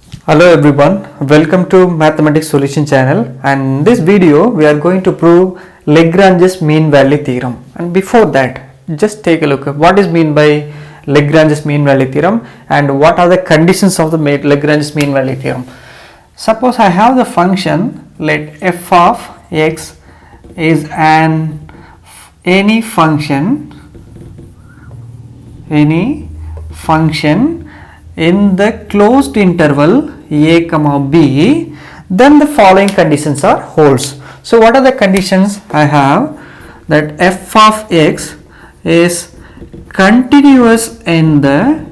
Hello everyone, welcome to Mathematics Solution channel, and in this video we are going to prove Lagrange's mean value theorem. And before that, just take a look at what is meant by Lagrange's mean value theorem and what are the conditions of the Lagrange's mean value theorem. Suppose I have the function, let f of x is any function in the closed interval a comma b, then the following conditions are holds. So what are the conditions I have? That f of x is continuous in the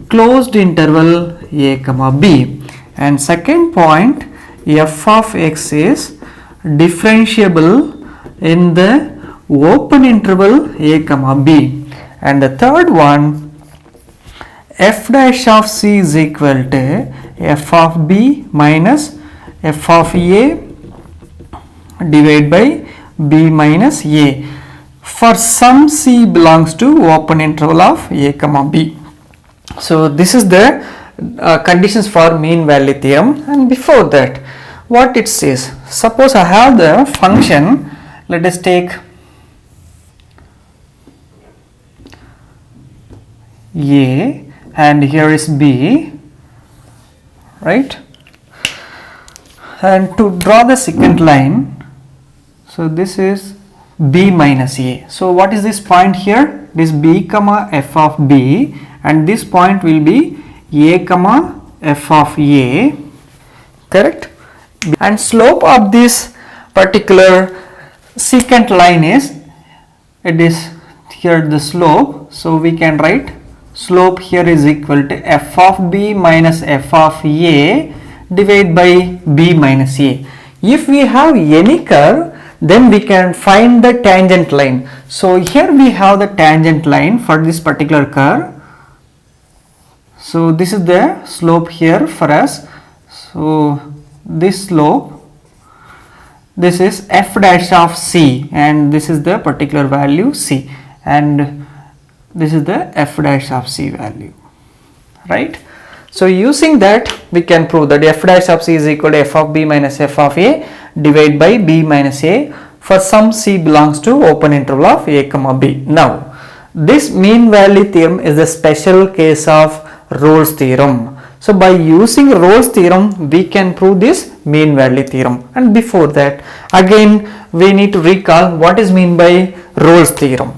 closed interval a comma b, and second point, f of x is differentiable in the open interval a comma b, and the third one, f dash of c is equal to f of b minus f of a divided by b minus a for some c belongs to open interval of a comma b. So this is the conditions for mean value theorem. And before that, what it says, suppose I have the function, let us take a and here is b, right? And to draw the second line, so this is b minus a. So what is this point here? This b comma f of b, and this point will be a comma f of a, correct? And slope of this particular secant line is, it is here the slope, so we can write slope here is equal to f of b minus f of a divided by b minus a. If we have any curve, then we can find the tangent line. So here we have the tangent line for this particular curve. So this is the slope here for us. So this slope, this is f dash of c, and this is the particular value c, and this is the f dash of c value, right? So using that we can prove that f dash of c is equal to f of b minus f of a divided by b minus a for some c belongs to open interval of a comma b. Now this mean value theorem is a special case of Rolle's theorem. So by using Rolle's theorem we can prove this mean value theorem. And before that, again we need to recall what is meant by Rolle's theorem.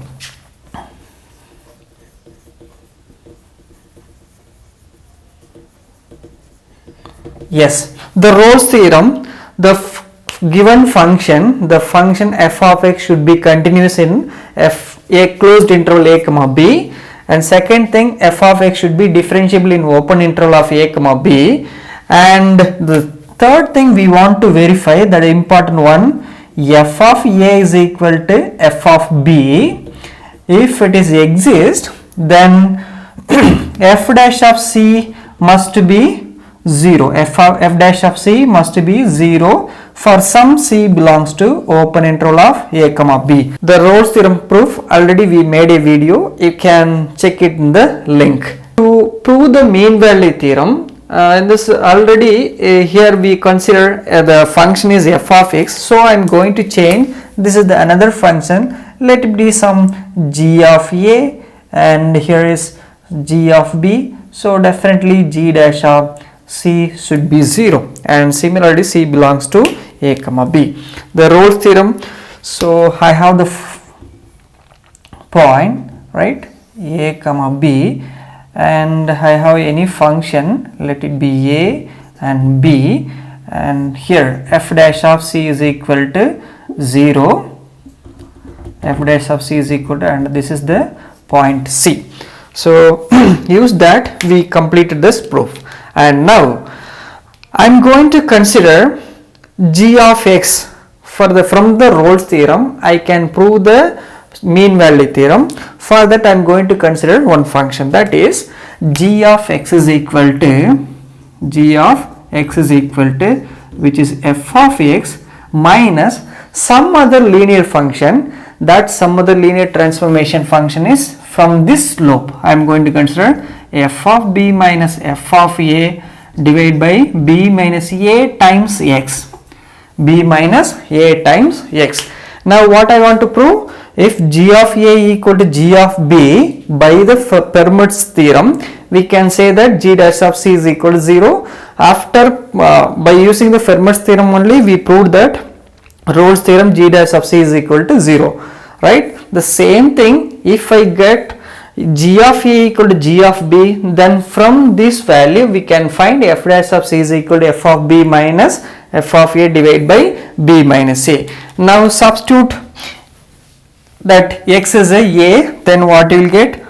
Yes, the Rolle's theorem, the given function, the function f of x should be continuous in a closed interval a comma b, and second thing, f of x should be differentiable in open interval of a comma b, and the third thing we want to verify, that important one, f of a is equal to f of b. If it is exist, then f dash of c must be 0. F dash of c must be 0 for some c belongs to open interval of a comma b. The Rolle's theorem proof, already we made a video, you can check it in the link. To prove the mean value theorem, in this already here we consider the function is f of x, so I am going to change, this is the another function, let it be some g of a, and here is g of b, so definitely g dash of c should be 0, and similarly c belongs to a comma b. The Rolle's theorem, so I have the point, right, a comma b, and I have any function, let it be a and b, and here f dash of c is equal to 0, f dash of c is equal to, and this is the point c. So use that we completed this proof. And now I am going to consider g of x from the Rolle's theorem. I can prove the mean value theorem. For that I am going to consider one function, that is g of x is equal to which is f of x minus some other linear function, that some other linear transformation function is from this slope. I am going to consider f of b minus f of a divided by b minus a times x. b minus a times x. Now what I want to prove, if g of a equal to g of b by the Fermat's theorem, we can say that g dash of c is equal to 0. After by using the Fermat's theorem only, we proved that Rolle's theorem, g dash of c is equal to 0, right? The same thing, if I get g of a equal to g of b, then from this value we can find f dash of c is equal to f of b minus f of a divided by b minus a. Now substitute that x is a, then what you will get?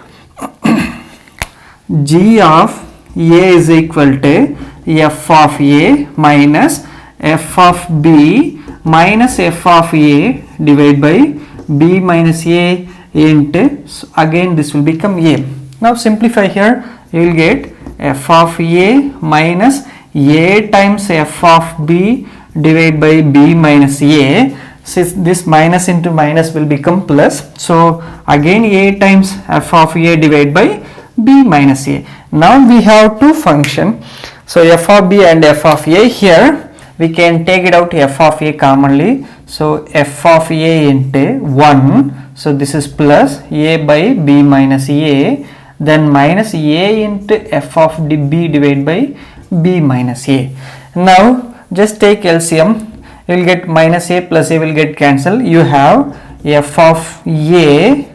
G of a is equal to f of a minus f of b minus f of a divided by b minus a into, so again this will become a. Now simplify here, you will get f of a minus a times f of b divided by b minus a. Since this minus into minus will become plus, so again a times f of a divided by b minus a. Now we have two function, so f of b and f of a. Here we can take it out f of a commonly, so f of a into 1, so this is plus a by b minus a, then minus a into f of b divided by b minus a. Now just take LCM, you will get minus a plus a will get cancelled. You have f of a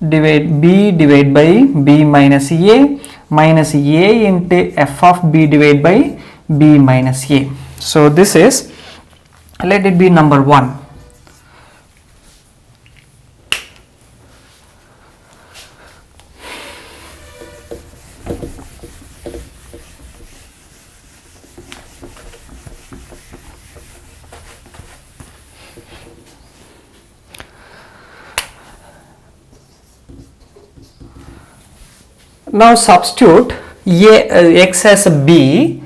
divided by b minus a minus a into f of b divided by b minus a. So this is, let it be number 1. Now substitute x as b,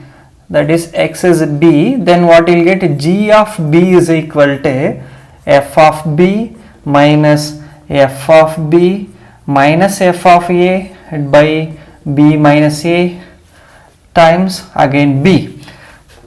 that is x is b, then what you will get, g of b is equal to f of b minus f of b minus f of a by b minus a times again b.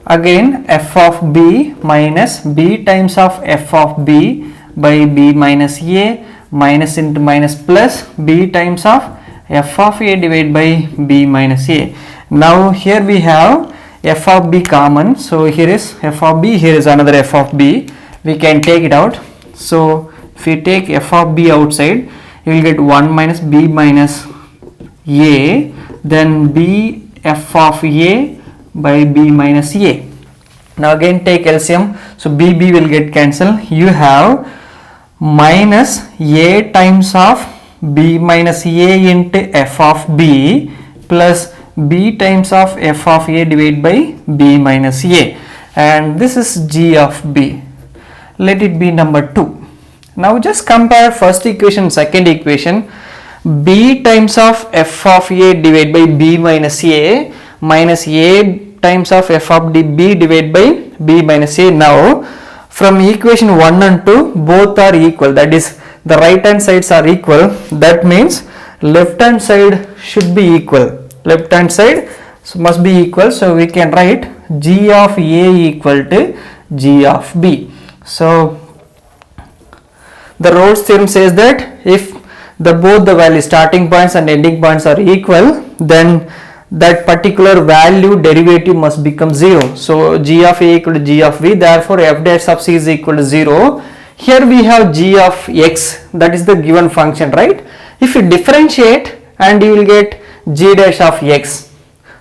Again f of b minus b times of f of b by b minus a minus into minus plus b times of f of a divided by b minus a. Now here we have f of b common, so here is f of b, here is another f of b, we can take it out. So if you take f of b outside, you will get 1 minus b minus a, then b f of a by b minus a. Now again take LCM, so b will get cancelled. You have minus a times of b minus a into f of b plus b times of f of a divided by b minus a, and this is g of b. Let it be number 2. Now just compare first equation, second equation. B times of f of a divided by b minus a times of f of b divided by b minus a. Now from equation 1 and 2 both are equal, that is the right hand sides are equal, that means left hand side should be equal, left hand side must be equal, so we can write g of a equal to g of b. So the Rolle's theorem says that if both the values, starting points and ending points, are equal, then that particular value derivative must become 0. So g of a equal to g of b, therefore f dash of c is equal to 0. Here we have g of x, that is the given function, right? If you differentiate and you will get g dash of x.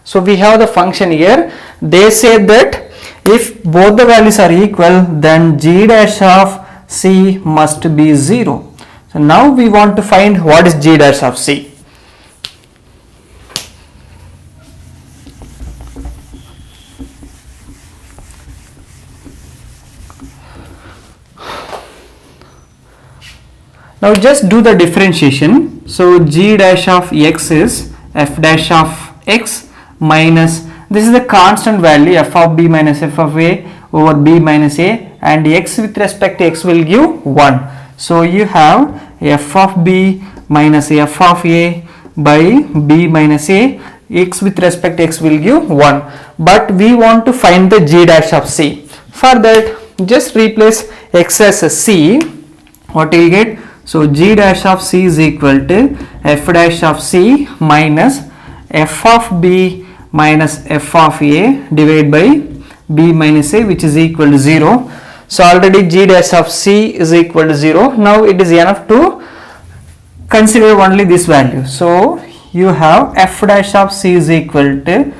So we have the function here. They say that if both the values are equal, then g dash of c must be 0. So now we want to find what is g dash of c. Now just do the differentiation. So g dash of x is f dash of x minus, this is the constant value f of b minus f of a over b minus a, and x with respect to x will give 1. So you have f of b minus f of a by b minus a x with respect to x will give 1, but we want to find the g dash of c. For that, just replace x as a c. What will you get? So g dash of c is equal to f dash of c minus f of b minus f of a divided by b minus a, which is equal to 0. So already g dash of c is equal to 0. Now it is enough to consider only this value. So you have f dash of c is equal to,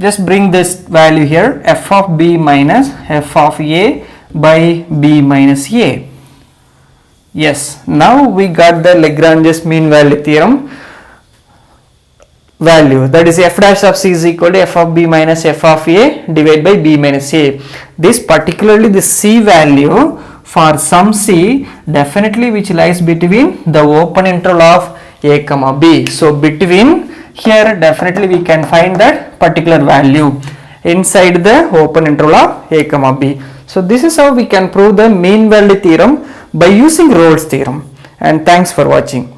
just bring this value here, f of b minus f of a by b minus a. Yes, now we got the Lagrange's mean value theorem value, that is f dash of c is equal to f of b minus f of a divided by b minus a. This particularly the c value for some c definitely which lies between the open interval of a comma b. So between here definitely we can find that particular value inside the open interval of a comma b. So this is how we can prove the mean value theorem by using Rolle's theorem. And thanks for watching.